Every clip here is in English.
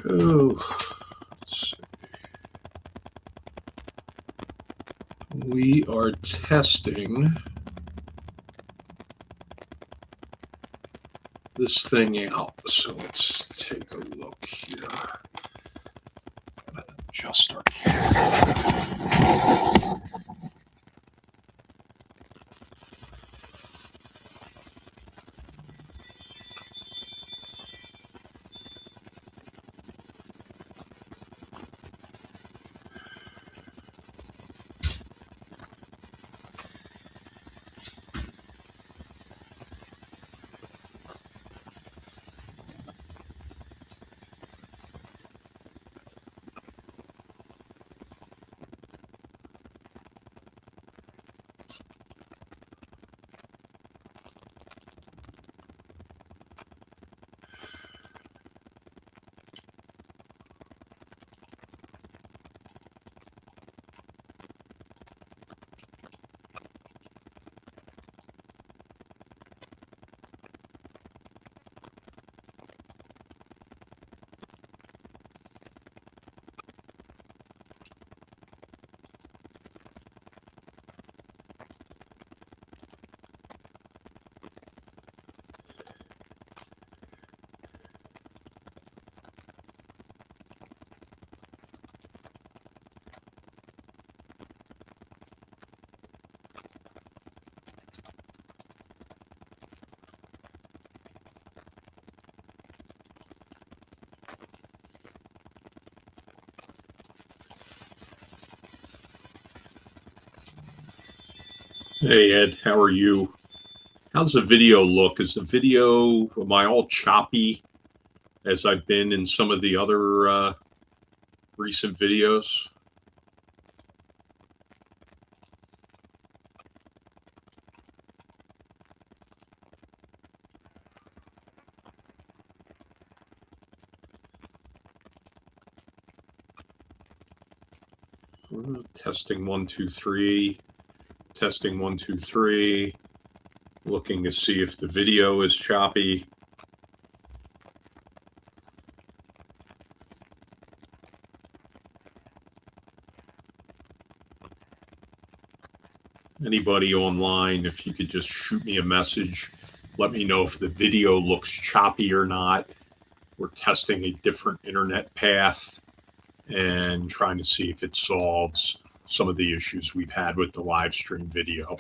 Oh, let's see. We are testing this thing out. So let's take a look here. Adjust our camera. Hey Ed, how are you? How's the video look? Is the video, am I all choppy as I've been in some of the other recent videos? Testing 1, 2, 3. Testing 1, 2, 3. Looking to see if the video is choppy. Anybody online, if you could just shoot me a message, let me know if the video looks choppy or not. We're testing a different internet path and trying to see if it solves some of the issues we've had with the live stream video.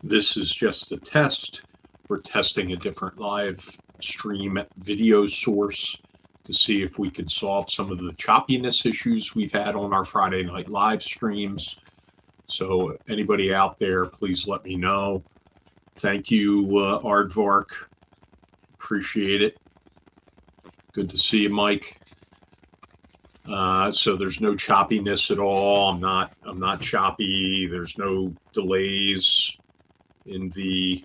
This is just a test. We're testing a different live stream video source to see if we could solve some of the choppiness issues we've had on our Friday night live streams. So anybody out there, please let me know. Thank you, Aardvark. Appreciate it. Good to see you, Mike. So there's no choppiness at all. I'm not choppy. There's no delays in the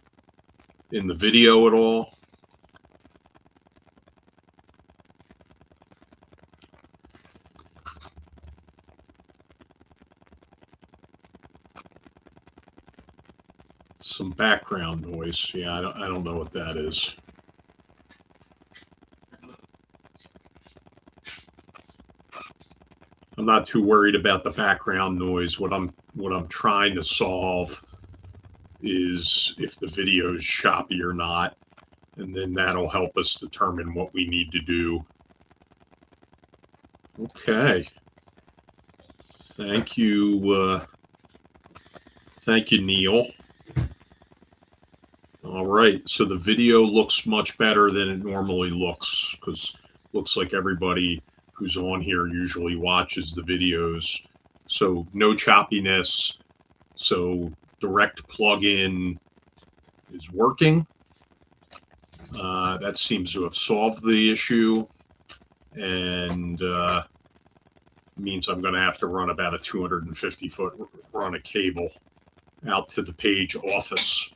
video at all. Some background noise. Yeah, I don't know what that is. I'm not too worried about the background noise. What I'm trying to solve is if the video is choppy or not, and then that'll help us determine what we need to do. Okay. Thank you. Thank you, Neil. All right, so the video looks much better than it normally looks, because it looks like everybody who's on here usually watches the videos. So no choppiness. So direct plug-in is working. That seems to have solved the issue. and means I'm going to have to run about a 250-foot run of cable out to the Page office,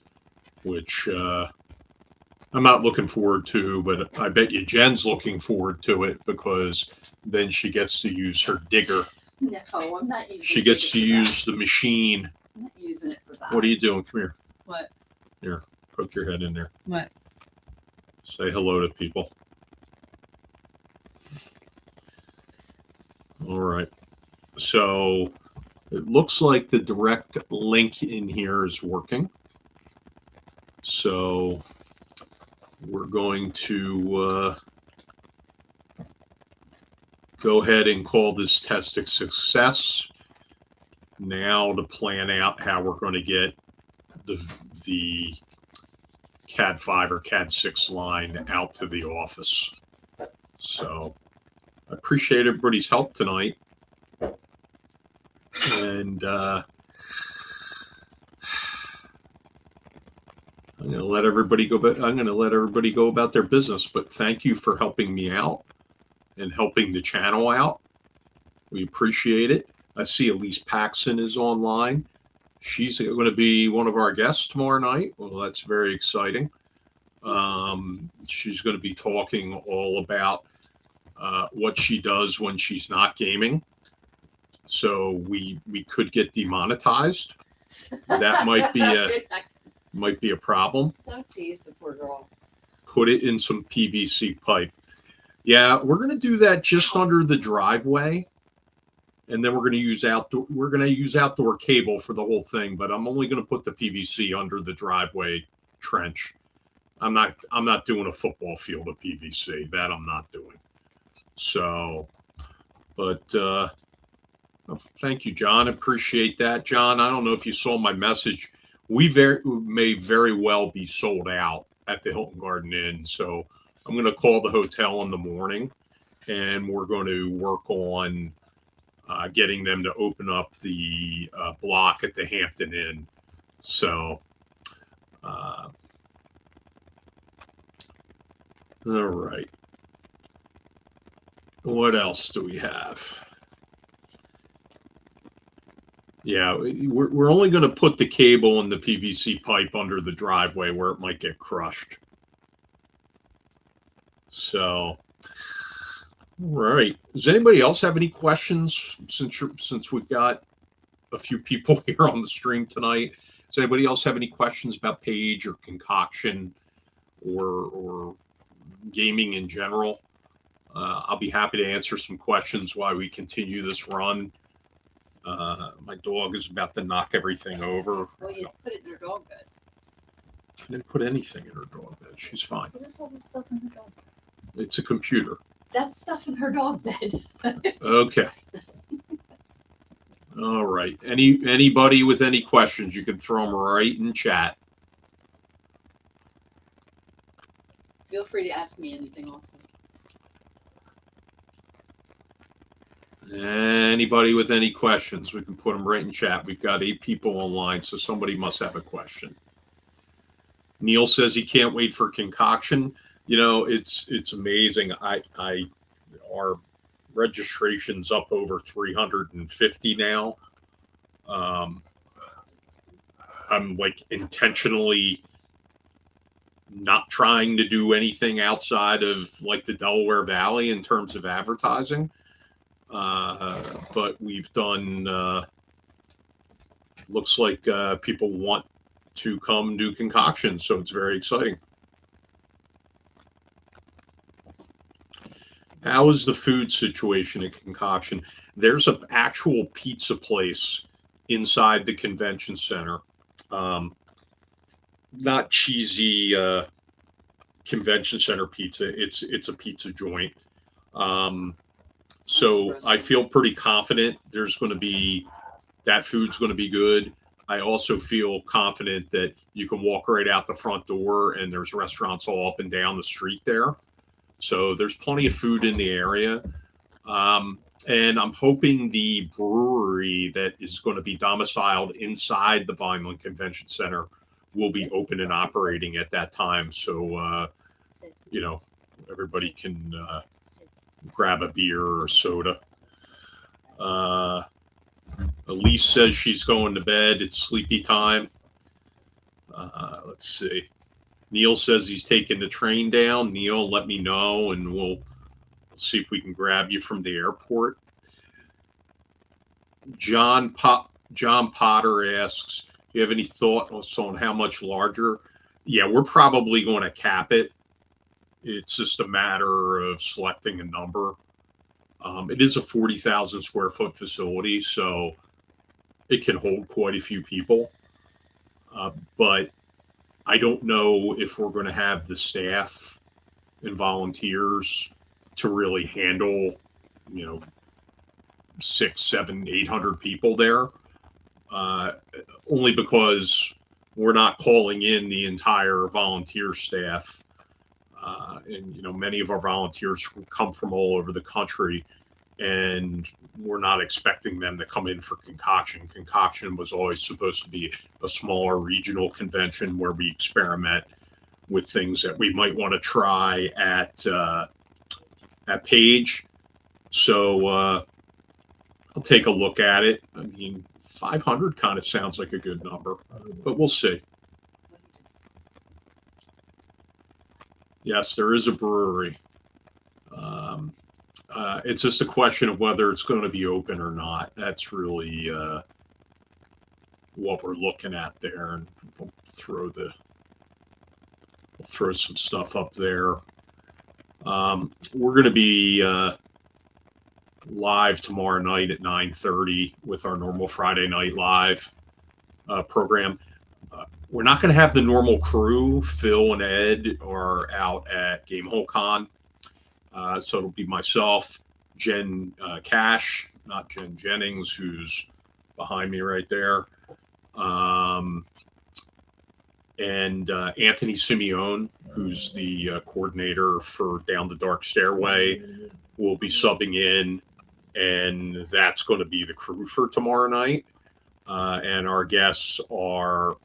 which I'm not looking forward to, but I bet you Jen's looking forward to it because then she gets to use her digger. No, I'm not using it. She gets to use the machine. I'm not using it for that. What are you doing? Come here. What? Here, poke your head in there. What? Say hello to people. All right. So it looks like the direct link in here is working. So we're going to go ahead and call this test a success. Now to plan out how we're going to get the CAD 5 or CAD 6 line out to the office. So I appreciate everybody's help tonight. And I'm going to let everybody go. I'm going to let everybody go about their business. But thank you for helping me out and helping the channel out. We appreciate it. I see Elise Paxson is online. She's going to be one of our guests tomorrow night. Well, that's very exciting. She's going to be talking all about what she does when she's not gaming. So we could get demonetized. That might be a problem. Don't tease the poor girl. Put it in some PVC pipe. Yeah, we're going to do that just under the driveway. And then we're going to use outdoor cable for the whole thing, but I'm only going to put the PVC under the driveway trench. I'm not doing a football field of PVC. That I'm not doing. So, but thank you, John. Appreciate that, John. I don't know if you saw my message. We may very well be sold out at the Hilton Garden Inn. So I'm going to call the hotel in the morning, and we're going to work on getting them to open up the block at the Hampton Inn. So, all right. What else do we have? Yeah, we're only going to put the cable and the PVC pipe under the driveway where it might get crushed. So, all right. Does anybody else have any questions since we've got a few people here on the stream tonight? Does anybody else have any questions about Page or Concoction or gaming in general? I'll be happy to answer some questions while we continue this run. My dog is about to knock everything over. Well, you put it in your dog bed. I didn't put anything in her dog bed. She's fine. What is all that stuff in her dog bed? It's a computer. That's stuff in her dog bed. Okay. All right. Anybody with any questions, you can throw them right in chat. Feel free to ask me anything also. Anybody with any questions, we can put them right in chat. We've got 8 people online, so somebody must have a question. Neil says he can't wait for Concoction. You know, it's amazing. Our registration's up over 350 now. I'm like intentionally not trying to do anything outside of like the Delaware Valley in terms of advertising. But we've done, looks like people want to come do Concoction, so it's very exciting. How is the food situation at Concoction? There's an actual pizza place inside the convention center. Not cheesy convention center pizza. It's a pizza joint. So I feel pretty confident there's going to be, that food's going to be good. I also feel confident that you can walk right out the front door and there's restaurants all up and down the street there. So there's plenty of food in the area. And I'm hoping the brewery that is going to be domiciled inside the Vineland Convention Center will be open and operating at that time. So, you know, everybody can grab a beer or a soda. Elise says she's going to bed. It's sleepy time. Let's see. Neil says he's taking the train down. Neil, let me know, and we'll see if we can grab you from the airport. John Potter asks, do you have any thoughts on how much larger? Yeah, we're probably going to cap it. It's just a matter of selecting a number. It is a 40,000 square foot facility, so it can hold quite a few people. But I don't know if we're going to have the staff and volunteers to really handle, 600, 700, 800 people there. Only because we're not calling in the entire volunteer staff. And many of our volunteers come from all over the country, and we're not expecting them to come in for Concoction. Concoction was always supposed to be a smaller regional convention where we experiment with things that we might want to try at Page. So I'll take a look at it. I mean, 500 kind of sounds like a good number, but we'll see. Yes, there is a brewery. It's just a question of whether it's going to be open or not. That's really what we're looking at there, and we'll throw some stuff up there. We're going to be live tomorrow night at 9:30 with our normal Friday Night Live program. We're not going to have the normal crew. Phil and Ed are out at Gamehole Con. So it'll be myself, Jen Cash, not Jen Jennings, who's behind me right there, and Anthony Simeone, who's the coordinator for Down the Dark Stairway, will be subbing in, and that's going to be the crew for tomorrow night. And our guests are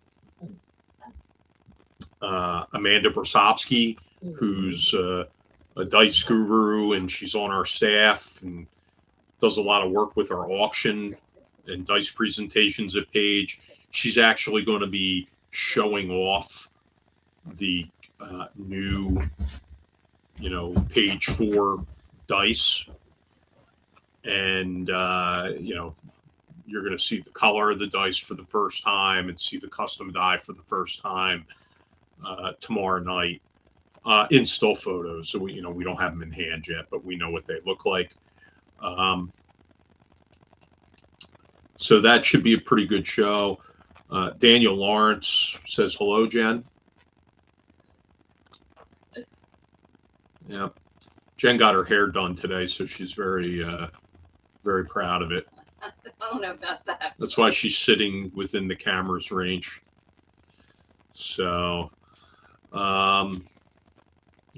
Amanda Brosovsky, who's a dice guru, and she's on our staff and does a lot of work with our auction and dice presentations at Page. She's actually going to be showing off the new, Page 4 dice. And, you're going to see the color of the dice for the first time and see the custom die for the first time tomorrow night in still photos. So we don't have them in hand yet, but we know what they look like. So that should be a pretty good show. Daniel Lawrence says hello, Jen. Yeah, Jen got her hair done today, so she's very proud of it. I don't know about that. That's why she's sitting within the camera's range. So, all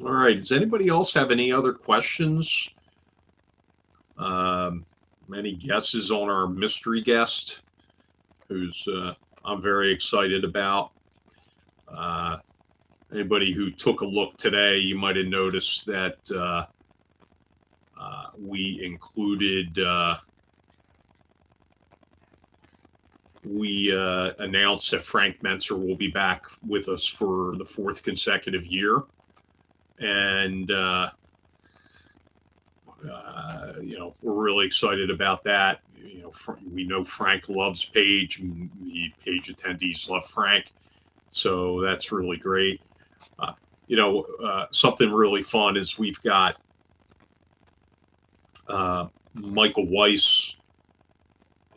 right. Does anybody else have any other questions? Any guesses on our mystery guest, who's I'm very excited about? Anybody who took a look today, you might have noticed that we included. We announced that Frank Mentzer will be back with us for the 4th consecutive year. And, we're really excited about that. We know Frank loves Page, and the Page attendees love Frank. So that's really great. Something really fun is we've got Michael Weiss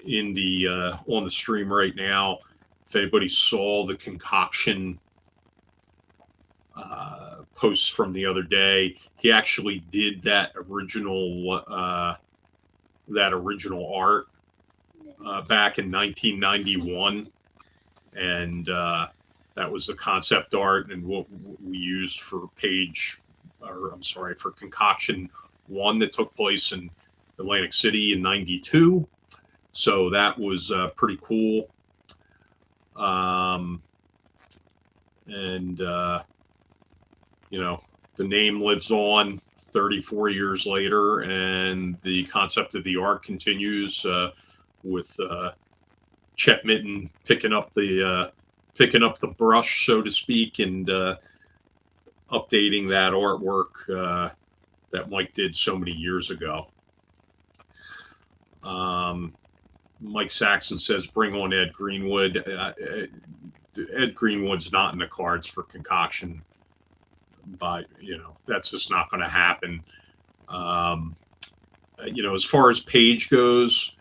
in the on the stream right now. If anybody saw the Concoction posts from the other day, he actually did that original art back in 1991, and that was the concept art and what we used for for Concoction 1 that took place in Atlantic City in '92. So that was pretty cool. The name lives on 34 years later, and the concept of the art continues with Chet Mitten picking up the brush, so to speak, and updating that artwork that Mike did so many years ago. Mike Saxon says, "Bring on Ed Greenwood." Ed Greenwood's not in the cards for Concoction, but that's just not going to happen. As far as Page goes,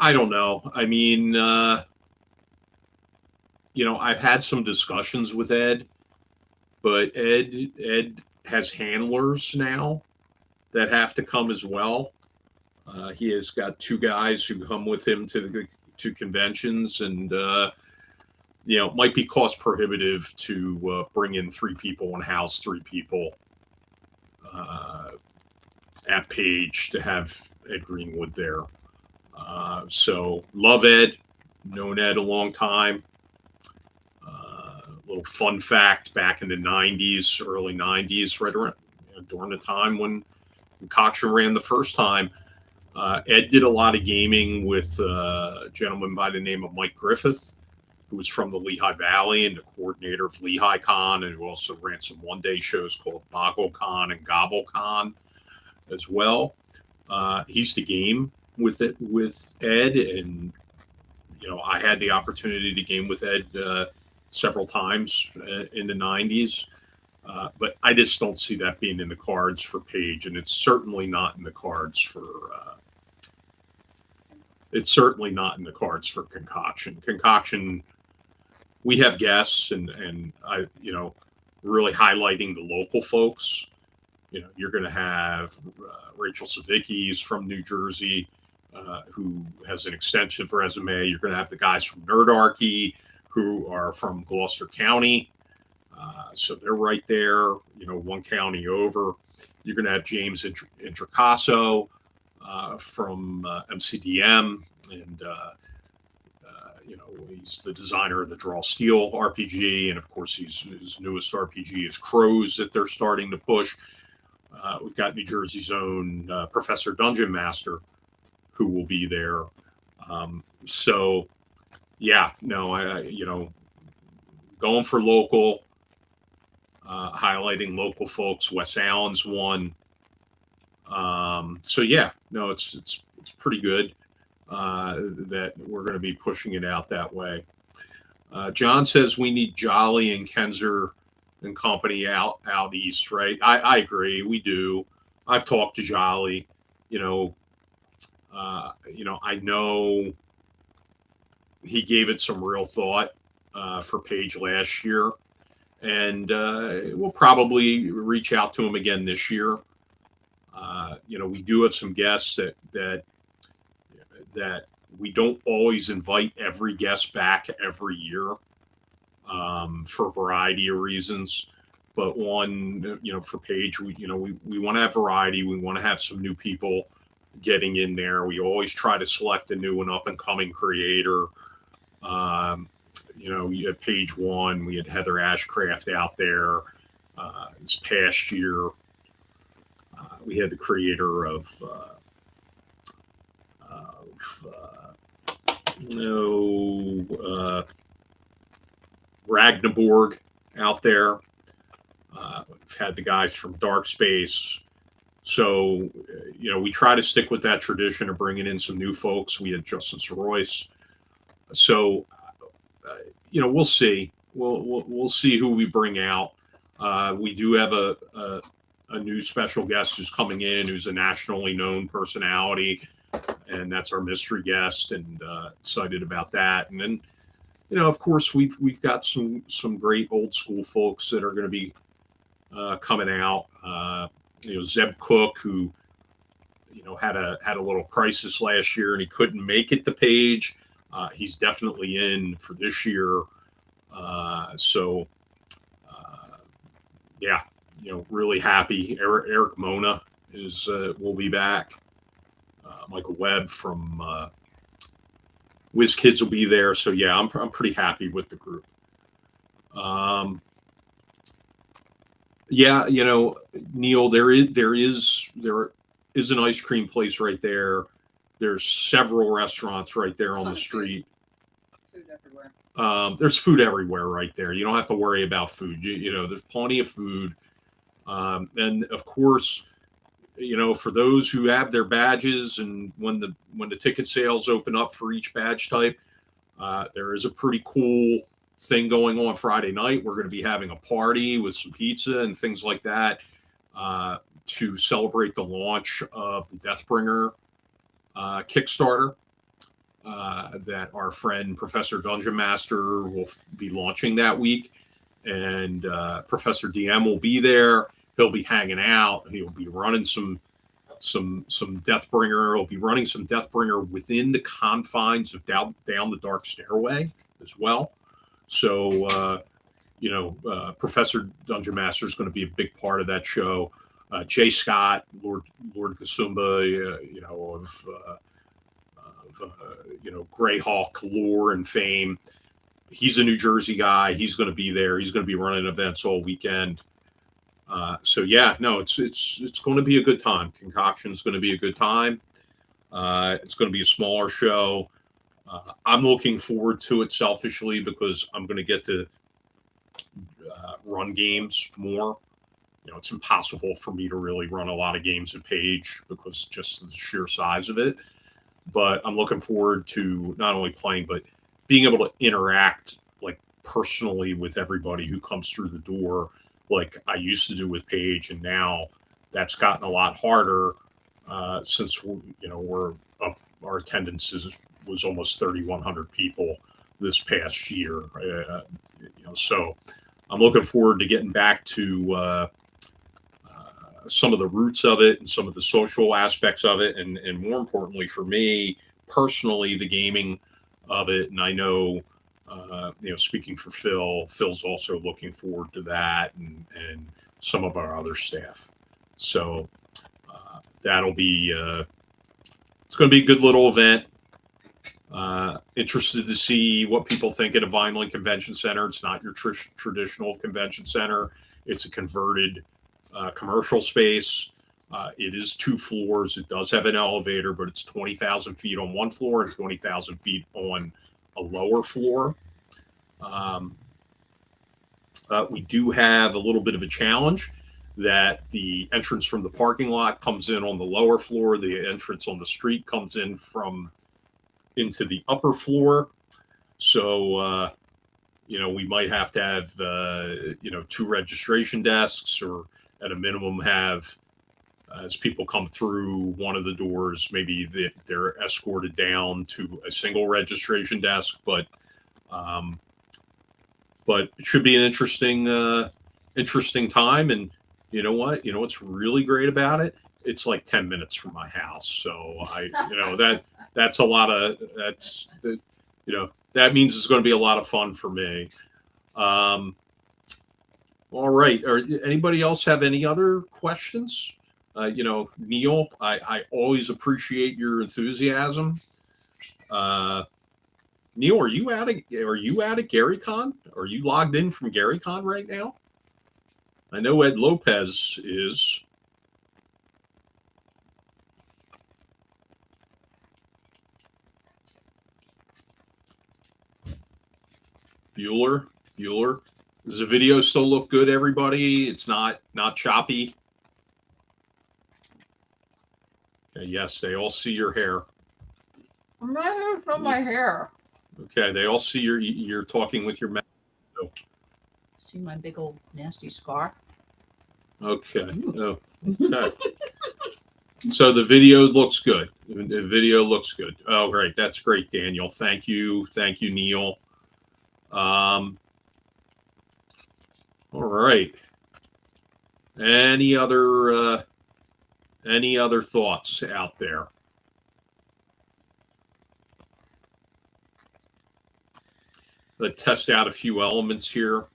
I don't know. I mean, I've had some discussions with Ed, but Ed has handlers now that have to come as well. He has got 2 guys who come with him to conventions, and it might be cost prohibitive to bring in 3 people and house 3 people at Page to have Ed Greenwood there. So love Ed, known Ed a long time. Little fun fact: back in the '90s, early '90s, right around during the time when Concoction ran the first time, Ed did a lot of gaming with a gentleman by the name of Mike Griffith, who was from the Lehigh Valley and the coordinator of Lehigh Con, and who also ran some one-day shows called BoggleCon and GobbleCon as well. He used to game with Ed, and I had the opportunity to game with Ed several times in the '90s. But I just don't see that being in the cards for Page, and it's certainly not in the cards for Concoction. Concoction, we have guests, and I, really highlighting the local folks. You're going to have Rachel Savicki from New Jersey, who has an extensive resume. You're going to have the guys from Nerdarchy, who are from Gloucester County. So they're right there, 1 county over. You're going to have James Intricasso from MCDM, and he's the designer of the Draw Steel RPG, and of course his newest RPG is Crows that they're starting to push. We've got New Jersey's own Professor Dungeon Master, who will be there. So yeah, no, going for local. Highlighting local folks. Wes Allen's one. So yeah, no, it's pretty good that we're going to be pushing it out that way. John says we need Jolly and Kenzer and company out east, right? I agree, we do. I've talked to Jolly. I know he gave it some real thought for Page last year. And we'll probably reach out to him again this year. We do have some guests that we don't always invite every guest back every year for a variety of reasons. But one, for Page, we want to have variety. We want to have some new people getting in there. We always try to select a new and up and coming creator. At Page 1, we had Heather Ashcraft out there. This past year, we had the creator of Ragnaborg out there. We've had the guys from Dark Space. So, we try to stick with that tradition of bringing in some new folks. We had Justin Royce. So, we'll see. We'll see who we bring out. We do have a new special guest who's coming in, who's a nationally known personality, and that's our mystery guest. And excited about that. And then, of course, we've got some great old school folks that are going to be coming out. Zeb Cook, who had a little crisis last year and he couldn't make it to Page. He's definitely in for this year. Yeah, really happy. Eric Mona will be back. Michael Webb from WizKids will be there. So yeah, I'm pretty happy with the group. Yeah, Neil, there is an ice cream place right there. There's several restaurants right there on Ton the of food. street. Food everywhere. There's food everywhere right there. You don't have to worry about food. There's plenty of food. And of course, for those who have their badges, and when the ticket sales open up for each badge type, there is a pretty cool thing going on Friday night. We're going to be having a party with some pizza and things like that to celebrate the launch of the Deathbringer Kickstarter that our friend Professor Dungeon Master will be launching that week. And Professor DM will be there. He'll be hanging out. He'll be running some Deathbringer. He'll be running some Deathbringer within the confines of down the Dark Stairway as well. So, Professor Dungeon Master is going to be a big part of that show. Jay Scott, Lord Kasumba, of Greyhawk lore and fame. He's a New Jersey guy. He's going to be there. He's going to be running events all weekend. It's going to be a good time. Concoction is going to be a good time. It's going to be a smaller show. I'm looking forward to it selfishly because I'm going to get to run games more. It's impossible for me to really run a lot of games at Page because just the sheer size of it. But I'm looking forward to not only playing, but being able to interact like personally with everybody who comes through the door, like I used to do with Page, and now that's gotten a lot harder since we're up. Our attendance was almost 3,100 people this past year. So I'm looking forward to getting back to some of the roots of it and some of the social aspects of it, and more importantly for me personally, the gaming of it. And I know, speaking for Phil's also looking forward to that, and some of our other staff. So that'll be it's going to be a good little event. Interested to see what people think at a Vineland Convention Center. It's not your traditional convention center. It's a converted commercial space. It is 2 floors. It does have an elevator, but it's 20,000 feet on one floor and 20,000 feet on a lower floor. We do have a little bit of a challenge that the entrance from the parking lot comes in on the lower floor. The entrance on the street comes in into the upper floor. So, we might have to have, 2 registration desks, or at a minimum have, as people come through one of the doors, maybe they're escorted down to a single registration desk. But it should be an interesting time. And you know what's really great about it? It's like 10 minutes from my house. So that's a lot of, that means it's going to be a lot of fun for me. All right. Anybody else have any other questions? Neil, I always appreciate your enthusiasm. Neil, are you at GaryCon? Are you logged in from GaryCon right now? I know Ed Lopez is. Bueller. Does the video still look good, everybody? It's not choppy. Okay, yes, they all see your hair. I'm not here to show my hair. Okay, they all see you're talking with your mouth. So. See my big old nasty scar? Okay. Oh, okay. So the video looks good. The video looks good. Oh, great. That's great, Daniel. Thank you, Neil. All right. Any other thoughts out there? Let's test out a few elements here.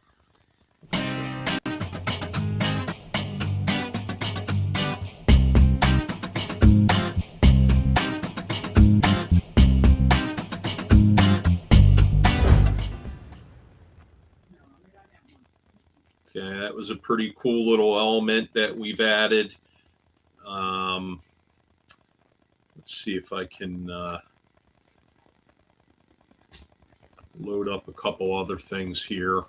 Okay, that was a pretty cool little element that we've added. Let's see if I can load up a couple other things here.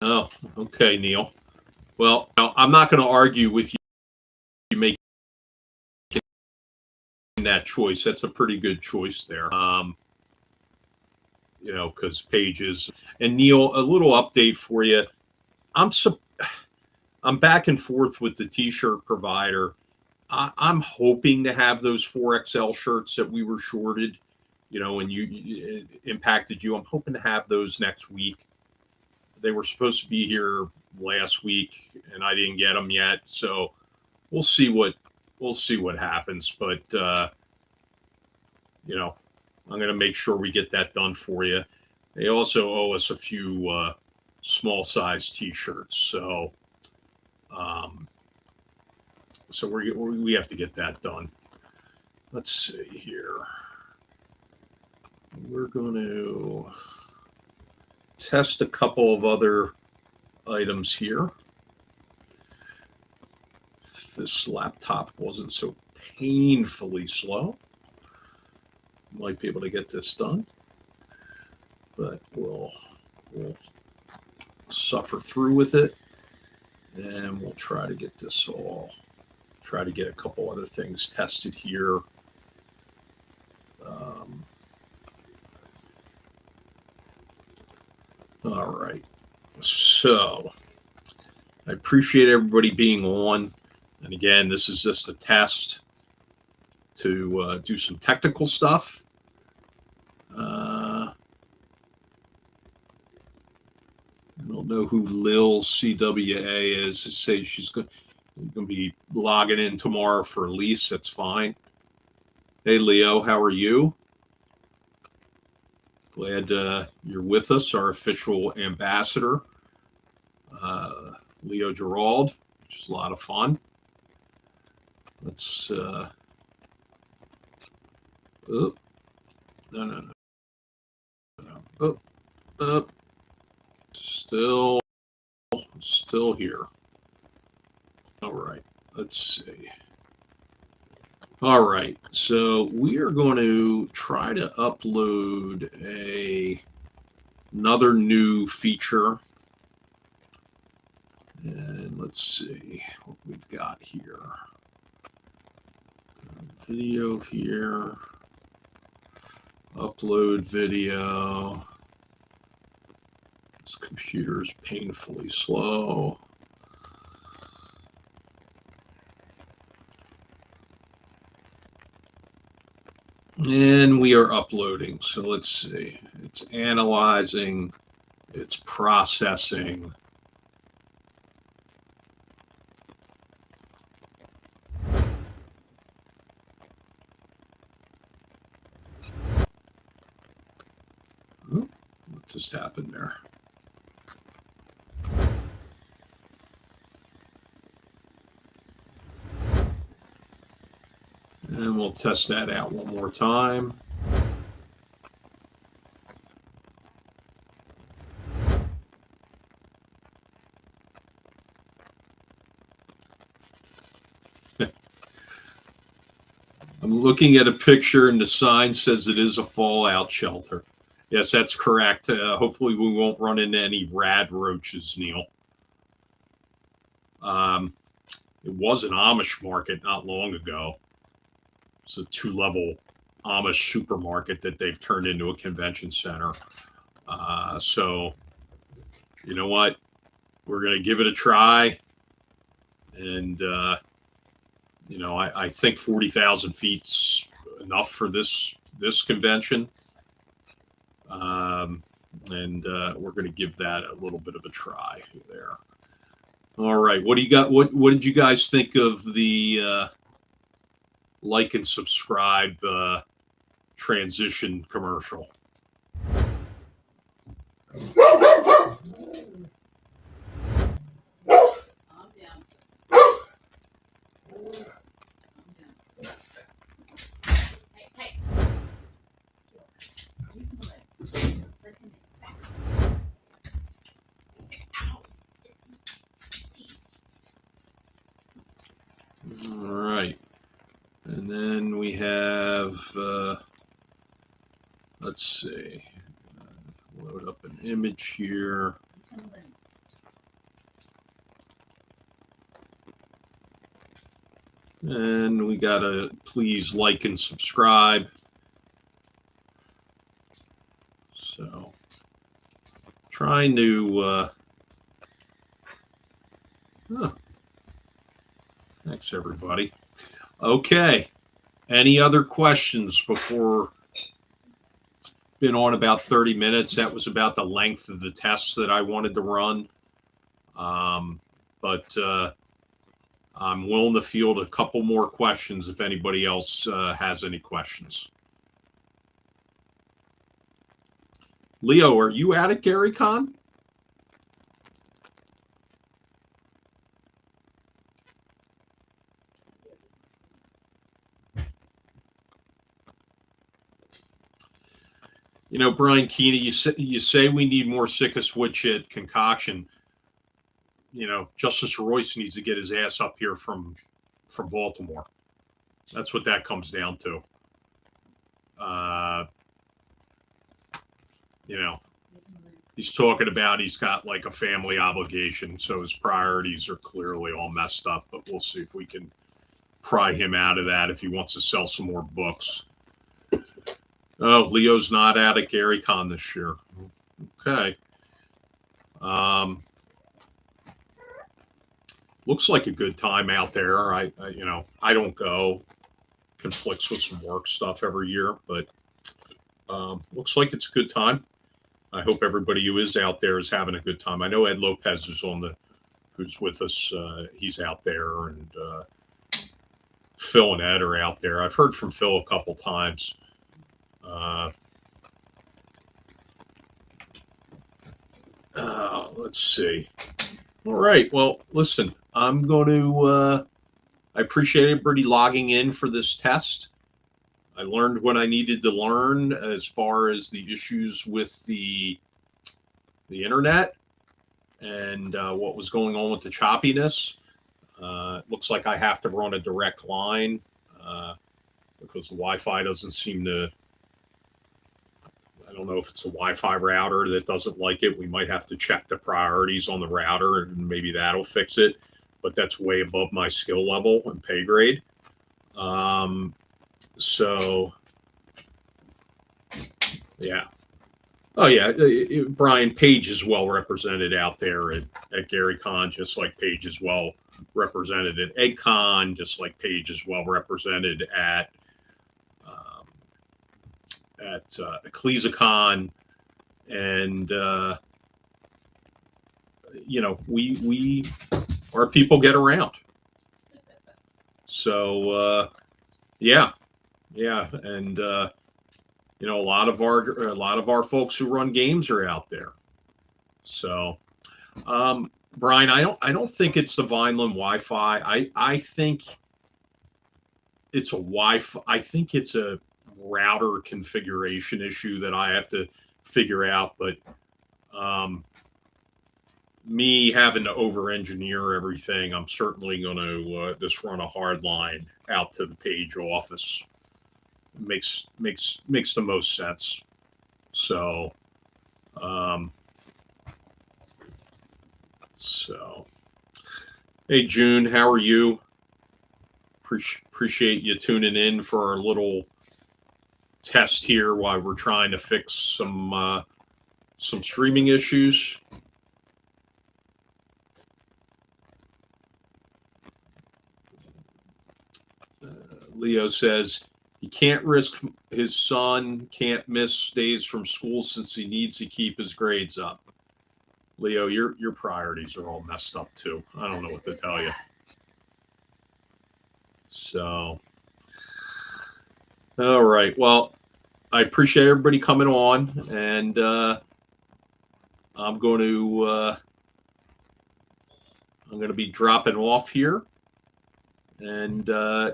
Oh, okay, Neil. Well, now, I'm not going to argue with you making that choice. That's a pretty good choice there. You know, because pages. And Neil, a little update for you. I'm back and forth with the t-shirt provider. I'm hoping to have those 4XL shirts that we were shorted, you know, and it impacted you. I'm hoping to have those next week. They were supposed to be here last week, and I didn't get them yet. So we'll see what happens. But you know, I'm going to make sure we get that done for you. They also owe us a few small size t-shirts, so we have to get that done. Let's see here. We're going to test a couple of other items here. If this laptop wasn't so painfully slow, might be able to get this done, but we'll suffer through with it, and we'll try to get a couple other things tested here. All right, so I appreciate everybody being on, and again, this is just a test to do some technical stuff. I don't know who Lil CWA is. To say she's going to be logging in tomorrow for Elise. That's fine. Hey, Leo, how are you? Glad you're with us, our official ambassador, Leo Gerald, which is a lot of fun. Let's. Oh, no. Oh. Still here. All right, let's see. All right, so we are going to try to upload another new feature. And let's see what we've got here. Video here. Upload video. This computer's painfully slow. And we are uploading. So let's see. It's analyzing. It's processing. What just happened there? And we'll test that out one more time. I'm looking at a picture and the sign says it is a fallout shelter. Yes, that's correct. Hopefully we won't run into any rad roaches, Neil. It was an Amish market not long ago. It's a 2-level Amish supermarket that they've turned into a convention center. So, you know what? We're going to give it a try. And, you know, I think 40,000 feet's enough for this convention. And we're going to give that a little bit of a try there. All right. What do you got? What did you guys think of the like and subscribe transition commercial? I'm down. All right. And then we have, let's see, load up an image here. And we got to please like and subscribe. So trying to, thanks everybody. Okay. Any other questions before? It's been on about 30 minutes. That was about the length of the tests that I wanted to run. But I'm willing to field a couple more questions if anybody else has any questions. Leo, are you at GaryCon? You know, Brian Keeney, you say we need more sickest wood shit concoction. You know, Justice Royce needs to get his ass up here from Baltimore. That's what that comes down to. You know, he's talking about he's got like a family obligation, so his priorities are clearly all messed up. But we'll see if we can pry him out of that if he wants to sell some more books. Oh, Leo's not at GaryCon this year. Okay. Looks like a good time out there. I don't go. Conflicts with some work stuff every year, but looks like it's a good time. I hope everybody who is out there is having a good time. I know Ed Lopez is who's with us. He's out there, and Phil and Ed are out there. I've heard from Phil a couple times. Let's see. All right. Well, listen, I'm going to, I appreciate everybody logging in for this test. I learned what I needed to learn as far as the issues with the internet and what was going on with the choppiness. It looks like I have to run a direct line because the Wi-Fi doesn't seem to, I don't know if it's a Wi-Fi router that doesn't like it. We might have to check the priorities on the router and maybe that'll fix it. But that's way above my skill level and pay grade. So, yeah. Oh, yeah. Brian, Page is well represented out there at GaryCon, just like Page is well represented at EggCon, just like Page is well represented at EcclesiaCon. And, you know, we our people get around. So, yeah. And, you know, a lot of our folks who run games are out there. So, Brian, I don't think it's the Vineland Wi-Fi. I think it's a Wi-Fi. I think it's a router configuration issue that I have to figure out. But me having to over-engineer everything, I'm certainly going to just run a hard line out to the Page office. Makes the most sense. So, hey June, how are you? Appreciate you tuning in for our little test here while we're trying to fix some streaming issues. Leo says he can't risk his son can't miss days from school since he needs to keep his grades up. Leo, your priorities are all messed up too. I don't know what to tell you. So, all right. Well, I appreciate everybody coming on, and I'm going to be dropping off here. And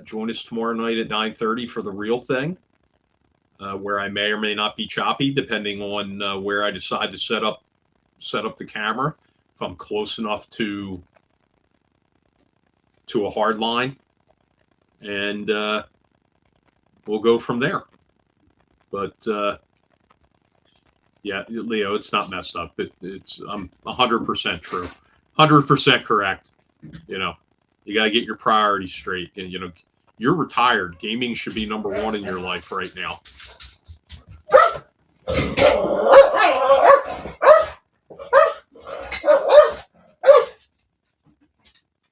join us tomorrow night at 9:30 for the real thing, where I may or may not be choppy, depending on where I decide to set up the camera. If I'm close enough to a hard line, and we'll go from there. But yeah, Leo, it's not messed up. It's 100% true, 100% correct. You know, you got to get your priorities straight. And, you know, you're retired. Gaming should be number one in your life right now.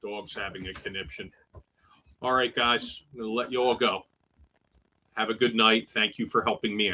Dog's having a conniption. All right, guys, I'm going to let you all go. Have a good night. Thank you for helping me out.